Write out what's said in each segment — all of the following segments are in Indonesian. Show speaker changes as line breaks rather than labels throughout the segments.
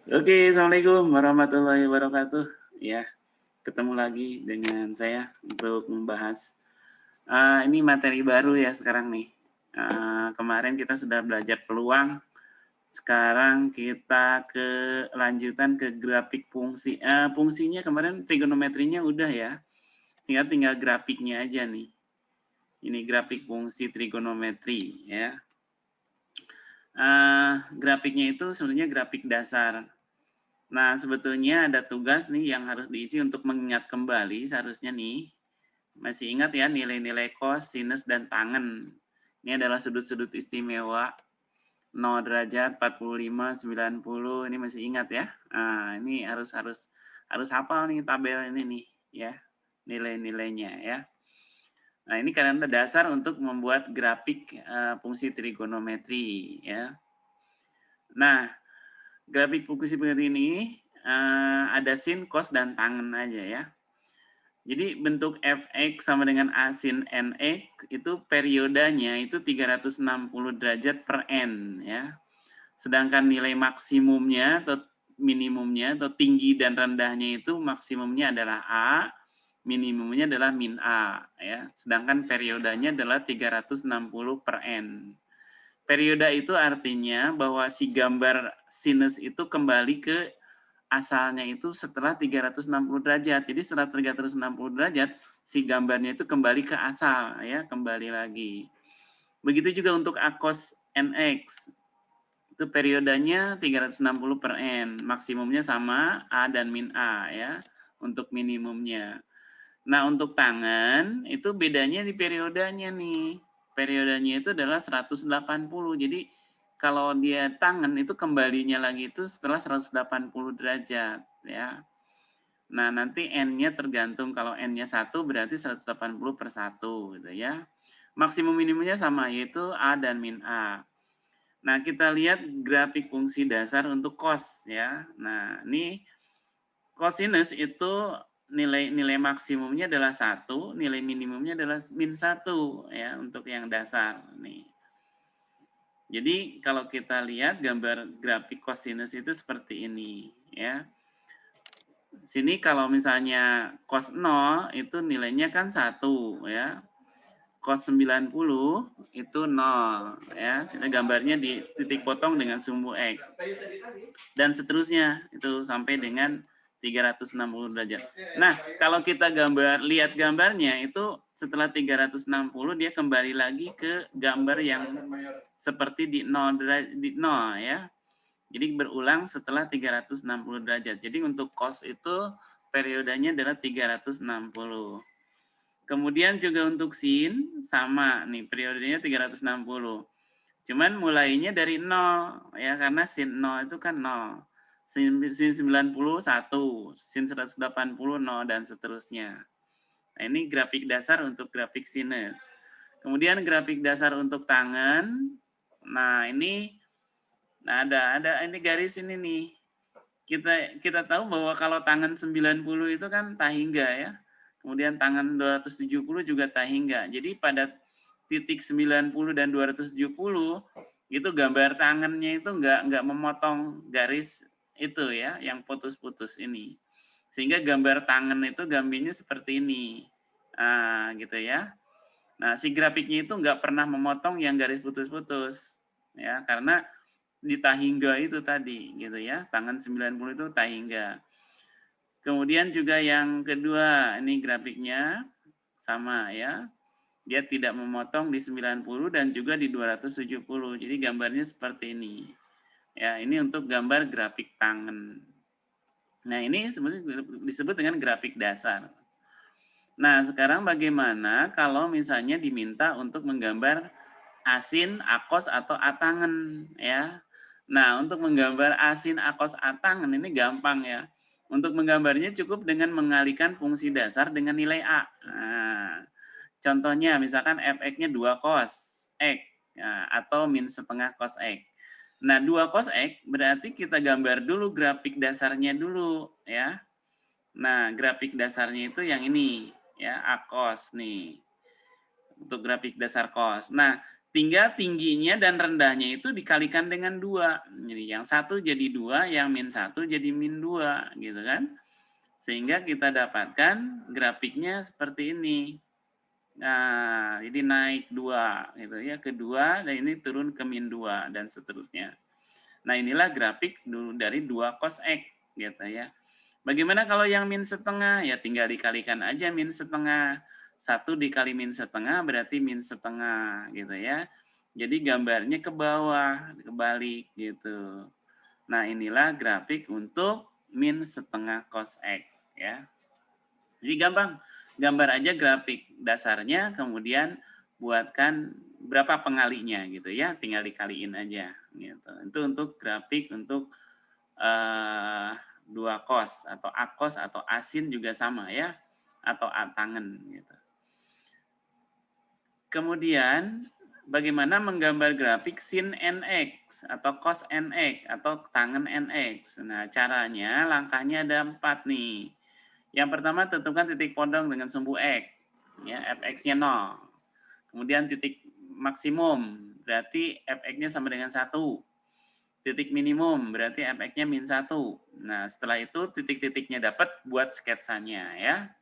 Oke, Assalamualaikum warahmatullahi wabarakatuh. Ya, ketemu lagi dengan saya untuk membahas ini materi baru ya sekarang nih. Kemarin kita sudah belajar peluang, sekarang kita ke lanjutan ke grafik fungsi. Fungsinya kemarin trigonometrinya udah ya, sehingga tinggal grafiknya aja nih. Ini grafik fungsi trigonometri ya. Grafiknya itu sebenarnya grafik dasar. Nah, sebetulnya ada tugas nih yang harus diisi untuk mengingat kembali seharusnya nih. Masih ingat ya nilai-nilai cos, sinus, dan tangen. Ini adalah sudut-sudut istimewa 0 derajat, 45, 90. Ini masih ingat ya. Nah, ini harus harus harus hafal nih tabel ini nih ya. Nilai-nilainya ya. Nah, ini karena dasar untuk membuat grafik fungsi trigonometri ya. Nah, grafik fungsi seperti ini ada sin, cos, dan tangen aja ya. Jadi bentuk fx sama dengan a sin nx itu periodanya itu 360 derajat per n ya. Sedangkan nilai maksimumnya atau minimumnya atau tinggi dan rendahnya itu maksimumnya adalah a, minimumnya adalah min a ya. Sedangkan periodanya adalah 360 per n. Periode itu artinya bahwa si gambar sinus itu kembali ke asalnya itu setelah 360 derajat. Jadi setelah 360 derajat, si gambarnya itu kembali ke asal ya, kembali lagi. Begitu juga untuk A cos NX. Itu periodenya 360 per N. Maksimumnya sama A dan min A ya, untuk minimumnya. Nah, untuk tangan itu bedanya di periodenya nih. Periodenya itu adalah 180. Jadi kalau dia tangan itu kembalinya lagi itu setelah 180 derajat ya. Nah, nanti N-nya tergantung kalau N-nya 1 berarti 180 per 1 gitu ya. Maksimum minimumnya sama yaitu A dan min A. Nah, kita lihat grafik fungsi dasar untuk cos ya. Nah, ini cosinus itu nilai maksimumnya adalah 1, nilai minimumnya adalah min 1 ya untuk yang dasar nih. Jadi kalau kita lihat gambar grafik cosinus itu seperti ini ya. Sini kalau misalnya cos 0 itu nilainya kan 1 ya. Cos 90 itu 0 ya. Sini gambarnya di titik potong dengan sumbu X. Dan seterusnya itu sampai dengan 360 derajat. Nah, kalau kita lihat gambarnya itu setelah 360 dia kembali lagi ke gambar yang seperti di 0 ya. Jadi berulang setelah 360 derajat. Jadi untuk cos itu periodenya adalah 360. Kemudian juga untuk sin sama nih periodenya 360. Cuman mulainya dari 0 ya karena sin 0 itu kan 0. Sin 90 1, sin 180 0 dan seterusnya. Nah, ini grafik dasar untuk grafik sinus. Kemudian grafik dasar untuk tangan. Nah, ini ada ini garis ini nih. Kita tahu bahwa kalau tangan 90 itu kan tahingga ya. Kemudian tangan 270 juga tahingga. Jadi pada titik 90 dan 270 itu gambar tangannya itu nggak memotong garis itu ya, yang putus-putus ini. Sehingga gambar tangan itu gambarnya seperti ini. Nah, gitu ya. Nah, si grafiknya itu nggak pernah memotong yang garis putus-putus. Ya, karena di tahingga itu tadi gitu ya. Tangan 90 itu tahingga. Kemudian juga yang kedua, ini grafiknya sama ya. Dia tidak memotong di 90 dan juga di 270. Jadi gambarnya seperti ini. Ya, ini untuk gambar grafik tangan. Nah, ini sebenarnya disebut dengan grafik dasar. Nah, sekarang bagaimana kalau misalnya diminta untuk menggambar asin, akos, atau atangen ya. Nah, untuk menggambar asin, akos, atangen ini gampang ya. Untuk menggambarnya cukup dengan mengalihkan fungsi dasar dengan nilai A. Nah, contohnya misalkan fx-nya 2 cos X nah, atau min setengah cos X. Nah, 2 cos X berarti kita gambar dulu grafik dasarnya dulu ya. Nah, grafik dasarnya itu yang ini ya, A cos nih. Untuk grafik dasar cos. Nah, Tinggal tingginya dan rendahnya itu dikalikan dengan 2. Jadi yang satu jadi 2, yang min 1 jadi min 2, gitu kan. Sehingga kita dapatkan grafiknya seperti ini. Nah, jadi naik 2 gitu ya, ke 2 dan ini turun ke min 2 dan seterusnya. Nah, inilah grafik dari 2 cos X gitu ya. Bagaimana kalau yang min setengah? Ya tinggal dikalikan aja min setengah. 1 dikali min setengah berarti min setengah gitu ya. Jadi gambarnya ke bawah, kebalik gitu. Nah, inilah grafik untuk min setengah cos X ya. Jadi gampang, gambar aja grafik dasarnya, kemudian buatkan berapa pengalinya gitu ya, tinggal dikaliin aja gitu. Itu untuk grafik untuk 2 cos atau akos atau asin juga sama ya, atau tangen gitu. Kemudian bagaimana menggambar grafik sin nx atau cos nx atau tangen nx. Nah, caranya langkahnya ada 4 nih. Yang pertama tentukan titik pondok dengan sumbu x, ya fx-nya 0. Kemudian titik maksimum berarti fx-nya sama dengan 1. Titik minimum berarti fx-nya min 1. Nah, setelah itu titik-titiknya dapat, buat sketsanya ya.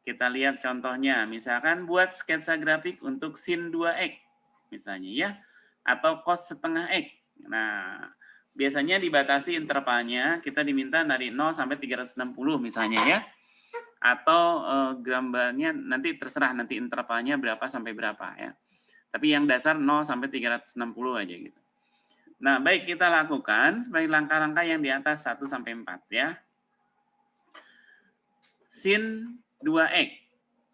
Kita lihat contohnya, misalkan buat sketsa grafik untuk sin 2x misalnya ya, atau cos setengah x. Nah, biasanya dibatasi intervalnya, kita diminta dari 0 sampai 360 misalnya ya. Atau gambarnya nanti terserah nanti intervalnya berapa sampai berapa ya. Tapi yang dasar 0 sampai 360 aja gitu. Nah, baik kita lakukan sebagai langkah-langkah yang di atas 1 sampai 4 ya. Sin 2x.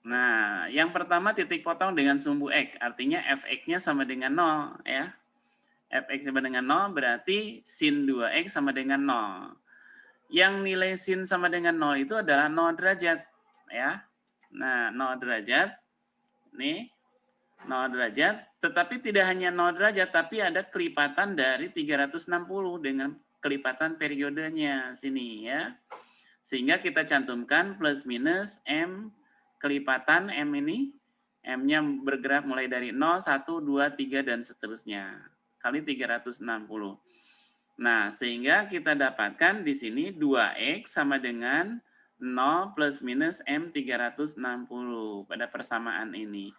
Nah, yang pertama titik potong dengan sumbu x, artinya fx-nya sama dengan 0 ya. Fx sama dengan 0 berarti sin 2x sama dengan 0. Yang nilai sin sama dengan 0 itu adalah 0 derajat ya. Nah, 0 derajat nih 0 derajat, tetapi tidak hanya 0 derajat tapi ada kelipatan dari 360 dengan kelipatan periodenya sini ya. Sehingga kita cantumkan plus minus M kelipatan M ini, M-nya bergerak mulai dari 0, 1, 2, 3, dan seterusnya. Kali 360. Nah, sehingga kita dapatkan di sini 2X sama dengan 0 plus minus M 360 pada persamaan ini.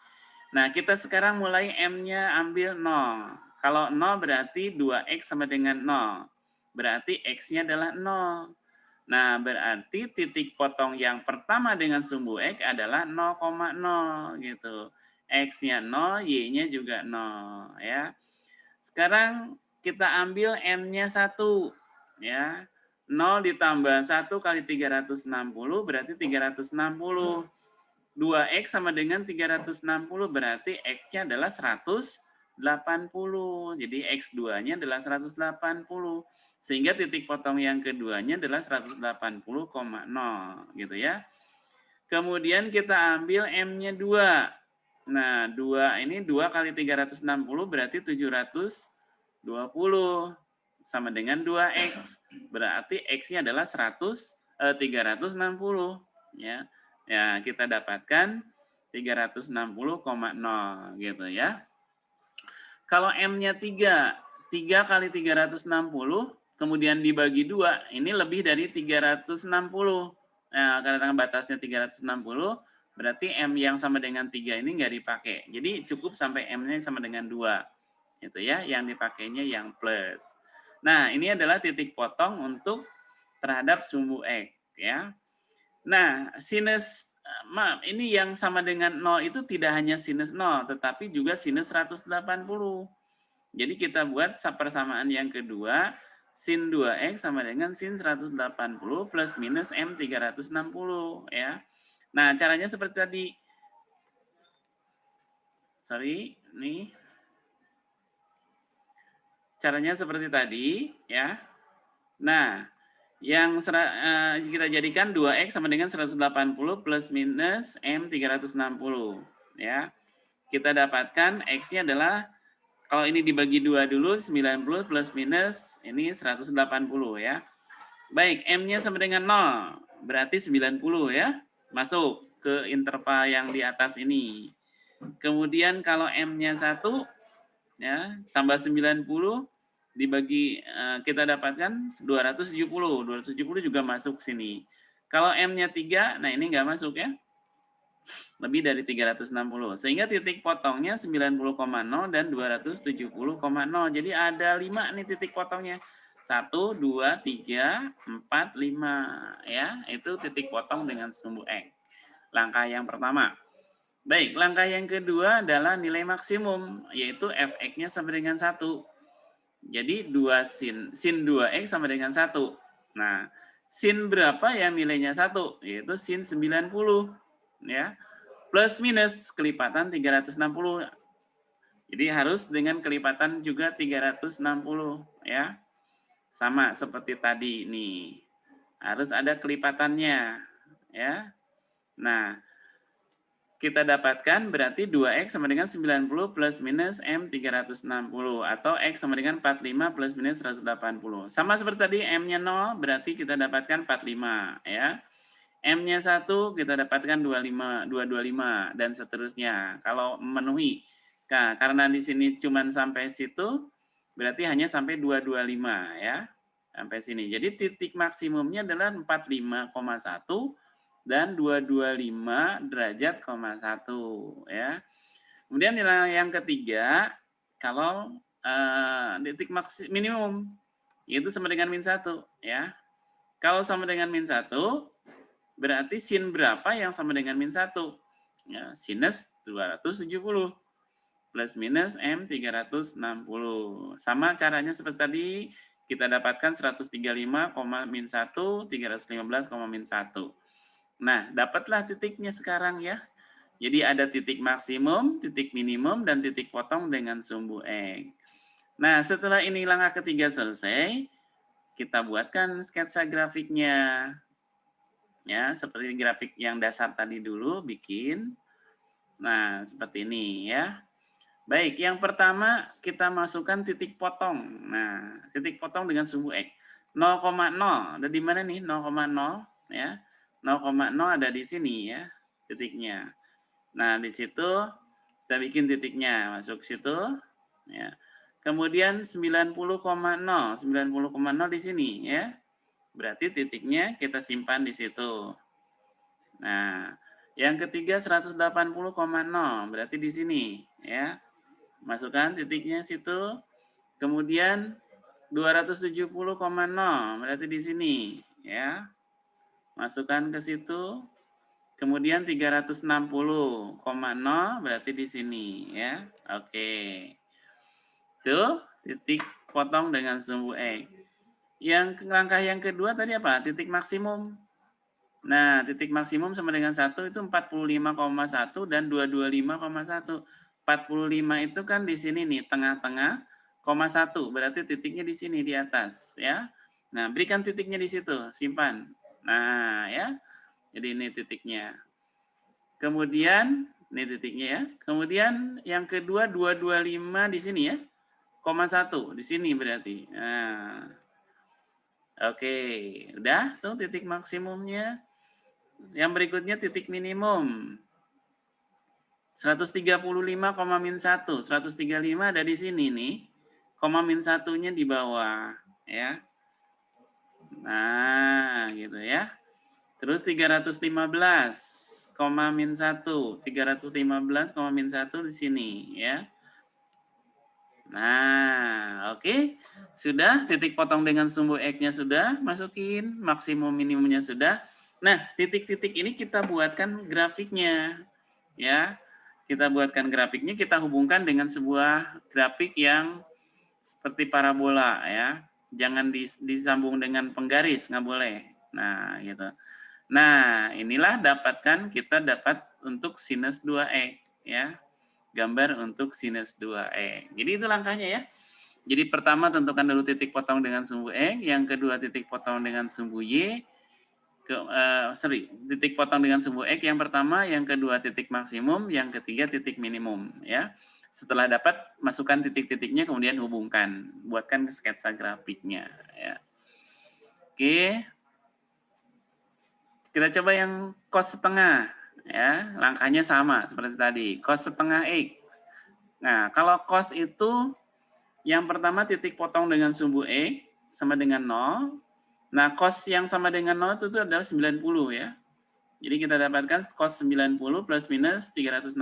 Nah, kita sekarang mulai M-nya ambil 0. Kalau 0 berarti 2X sama dengan 0. Berarti X-nya adalah 0. Nah, berarti titik potong yang pertama dengan sumbu X adalah 0,0 gitu. X-nya 0, Y-nya juga 0 ya. Sekarang kita ambil M-nya 1 ya. 0 ditambah 1 kali 360 berarti 360. 2X sama dengan 360 berarti X-nya adalah 180. Jadi X2-nya adalah 180. Sehingga titik potong yang keduanya adalah 180,0 gitu ya. Kemudian kita ambil M-nya 2. Nah, 2 ini 2 kali 360 berarti 720 sama dengan 2X. Berarti X-nya adalah 360 ya. Ya, kita dapatkan 360,0 gitu ya. Kalau M-nya 3, 3 kali 360 kemudian dibagi 2, ini lebih dari 360. Nah, karena batasnya 360, berarti M yang sama dengan 3 ini nggak dipakai. Jadi cukup sampai M-nya sama dengan 2. Gitu ya, yang dipakainya yang plus. Nah, ini adalah titik potong untuk terhadap sumbu X ya. Nah, sinus ini yang sama dengan 0 itu tidak hanya sinus 0, tetapi juga sinus 180. Jadi kita buat persamaan yang kedua, sin 2x sama dengan sin 180 plus minus M 360 ya. Nah, caranya seperti tadi. Sorry, nih. Caranya seperti tadi ya. Nah, yang kita jadikan 2x sama dengan 180 plus minus M 360 ya. Kita dapatkan X-nya adalah kalau ini dibagi 2 dulu 90 plus minus ini 180 ya. Baik, M-nya sama dengan 0, berarti 90 ya. Masuk ke interval yang di atas ini. Kemudian kalau M-nya 1 ya, tambah 90 dibagi kita dapatkan 270. 270 juga masuk sini. Kalau M-nya 3, nah ini nggak masuk ya. Lebih dari 360. Sehingga titik potongnya 90,0 dan 270,0. Jadi ada 5 nih titik potongnya. 1, 2, 3, 4, 5. Ya, itu titik potong dengan sumbu X. Langkah yang pertama. Baik, langkah yang kedua adalah nilai maksimum, yaitu Fx-nya sama dengan 1. Jadi 2 sin 2x sama dengan 1. Nah, sin berapa yang nilainya 1? Yaitu sin 90. Ya, plus minus kelipatan 360. Jadi harus dengan kelipatan juga 360 ya. Sama seperti tadi nih. Harus ada kelipatannya ya. Nah, kita dapatkan berarti 2x sama dengan 90 plus minus M 360 atau X sama dengan 45 plus minus 180. Sama seperti tadi M-nya 0 berarti kita dapatkan 45 ya. M-nya 1 kita dapatkan 25, 225 dan seterusnya. Kalau memenuhi. Nah, karena di sini cuman sampai situ berarti hanya sampai 225 ya. Sampai sini. Jadi titik maksimumnya adalah 45,1 dan 225 derajat, 1 ya. Kemudian nilai yang ketiga, kalau titik minimum yaitu sama dengan min 1 ya. Kalau sama dengan min 1 berarti sin berapa yang sama dengan min 1? Ya, sinus 270 plus minus M 360. Sama caranya seperti tadi, kita dapatkan 135, min 1, 315, min 1. Nah, dapatlah titiknya sekarang ya. Jadi ada titik maksimum, titik minimum, dan titik potong dengan sumbu X. Nah, setelah ini langkah ketiga selesai, kita buatkan sketsa grafiknya. Ya, seperti grafik yang dasar tadi dulu, bikin. Nah, seperti ini ya. Baik, yang pertama kita masukkan titik potong. Nah, titik potong dengan sumbu X. 0,0, ada di mana nih 0,0 ya. 0,0 ada di sini ya, titiknya. Nah, di situ kita bikin titiknya, masuk situ ya. Kemudian 90,0, 90,0 di sini ya. Berarti titiknya kita simpan di situ. Nah, yang ketiga 180,0 berarti di sini ya. Masukkan titiknya situ. Kemudian 270,0 berarti di sini ya. Masukkan ke situ. Kemudian 360,0 berarti di sini ya. Oke. Tuh, titik potong dengan sumbu X. Yang langkah yang kedua tadi apa? Titik maksimum. Nah, titik maksimum sama dengan 1 itu 45,1 dan 225,1. 45 itu kan di sini nih, tengah-tengah, koma 1. Berarti titiknya di sini, di atas. Ya. Nah, berikan titiknya di situ, simpan. Nah, ya. Jadi ini titiknya. Kemudian, ini titiknya ya. Kemudian yang kedua 225 di sini ya. Koma 1, di sini berarti. Nah, oke. Udah tuh titik maksimumnya. Yang berikutnya titik minimum. 135, min 1. 135 ada di sini nih. Koma min 1-nya di bawah. Ya. Nah, gitu ya. Terus 315, min 1. 315, min 1 di sini. Ya. Nah, oke. Sudah, titik potong dengan sumbu X-nya sudah. Masukin, maksimum minimumnya sudah. Nah, titik-titik ini kita buatkan grafiknya. Ya, kita buatkan grafiknya, kita hubungkan dengan sebuah grafik yang seperti parabola ya. Jangan disambung dengan penggaris, nggak boleh. Nah, gitu. Nah, inilah kita dapat untuk sinus 2x ya. Gambar untuk sinus 2x. Jadi itu langkahnya ya. Jadi pertama tentukan dulu titik potong dengan sumbu X, yang kedua titik potong dengan sumbu Y, titik potong dengan sumbu X yang pertama, yang kedua titik maksimum, yang ketiga titik minimum ya. Setelah dapat, masukkan titik-titiknya kemudian hubungkan, buatkan sketsa grafiknya ya. Oke. Kita coba yang cos setengah ya, langkahnya sama seperti tadi. Cos setengah X. Nah, kalau cost itu yang pertama titik potong dengan sumbu X sama dengan 0. Nah, cost yang sama dengan 0 itu adalah 90 ya. Jadi kita dapatkan cos 90 plus minus 360.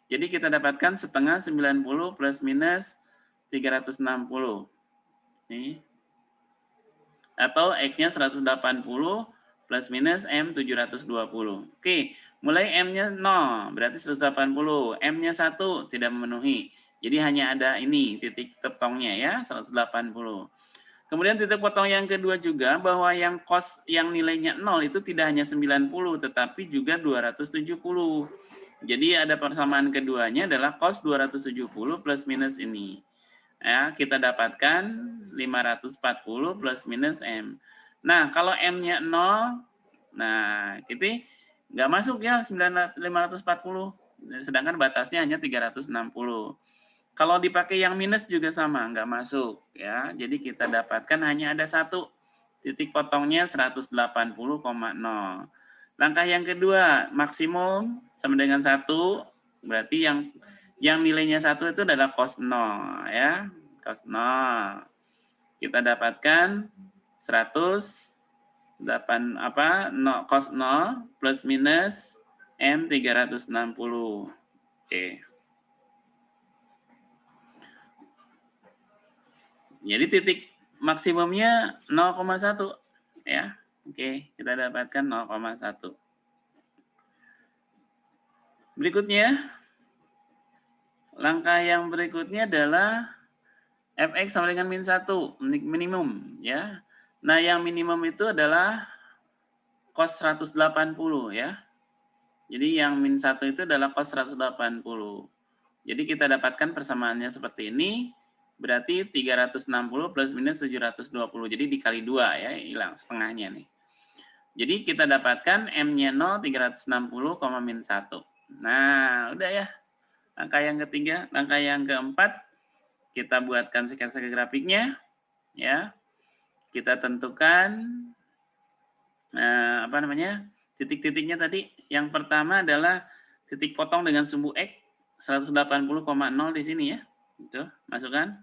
Jadi kita dapatkan setengah 90 plus minus 360. Nih. Atau X-nya 180 plus minus M 720. Oke, mulai M-nya 0, berarti 180. M-nya 1 tidak memenuhi. Jadi hanya ada ini titik potongnya ya, 180. Kemudian titik potong yang kedua juga bahwa yang cos yang nilainya 0 itu tidak hanya 90 tetapi juga 270. Jadi ada persamaan keduanya adalah cos 270 plus minus ini. Ya, kita dapatkan 540 plus minus M. Nah, kalau M-nya 0, nah kita nggak masuk ya 540, sedangkan batasnya hanya 360. Kalau dipakai yang minus juga sama, nggak masuk ya. Jadi kita dapatkan hanya ada satu titik potongnya 180,0. Langkah yang kedua, maksimum sama dengan 1, berarti yang nilainya 1 itu adalah cos 0 ya. Cos 0. Kita dapatkan 108 cos 0 plus minus M 360. Oke. Jadi titik maksimumnya 0,1 ya. Oke, kita dapatkan 0,1. Berikutnya, langkah yang berikutnya adalah fx sama dengan min 1, minimum ya. Nah, yang minimum itu adalah cos 180 ya. Jadi yang min 1 itu adalah cos 180. Jadi kita dapatkan persamaannya seperti ini. Berarti 360 plus minus 720. Jadi dikali 2 ya, hilang setengahnya nih. Jadi kita dapatkan M-nya 0, 360, min 1. Nah, udah ya. Langkah yang ketiga, langkah yang keempat, kita buatkan sketsa grafiknya. Ya, kita tentukan titik-titiknya tadi. Yang pertama adalah titik potong dengan sumbu X 180,0 di sini ya. Itu, masukkan.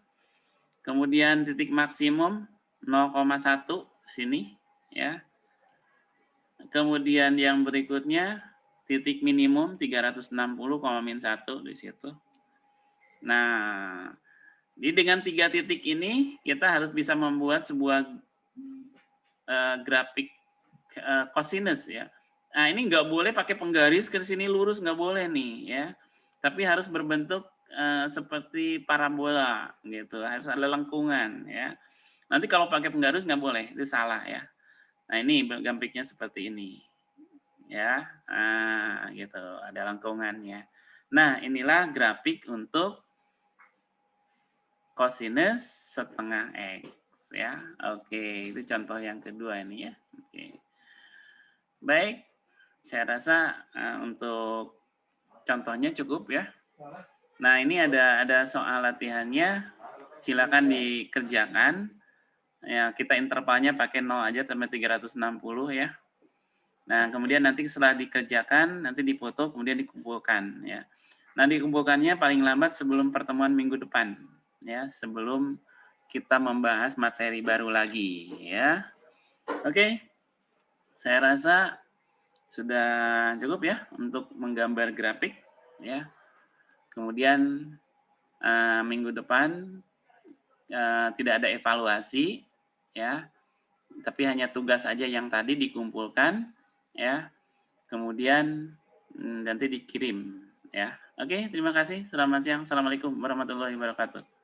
Kemudian titik maksimum 0,1 sini ya. Kemudian yang berikutnya titik minimum 360, min 1 di situ. Nah, jadi dengan 3 titik ini kita harus bisa membuat sebuah grafik cosinus ya. Nah, ini nggak boleh pakai penggaris ke sini lurus, nggak boleh nih ya. Tapi harus berbentuk seperti parabola gitu, harus ada lengkungan ya. Nanti kalau pakai penggaris nggak boleh, itu salah ya. Nah, ini grafiknya seperti ini. Ya. Nah, gitu, ada lengkungannya. Nah, inilah grafik untuk cosinus setengah X ya. Oke, itu contoh yang kedua ini ya. Oke. Baik, saya rasa untuk contohnya cukup ya. Nah, ini ada soal latihannya. Silakan dikerjakan. Ya, kita intervalnya pakai 0 aja sampai 360 ya. Nah, kemudian nanti setelah dikerjakan, nanti dipoto, kemudian dikumpulkan ya. Nah, dikumpulkannya paling lambat sebelum pertemuan minggu depan ya, sebelum kita membahas materi baru lagi ya. Oke. Saya rasa sudah cukup ya untuk menggambar grafik ya. Kemudian minggu depan tidak ada evaluasi ya, tapi hanya tugas aja yang tadi dikumpulkan ya. Kemudian nanti dikirim ya. Oke, terima kasih. Selamat siang. Assalamualaikum warahmatullahi wabarakatuh.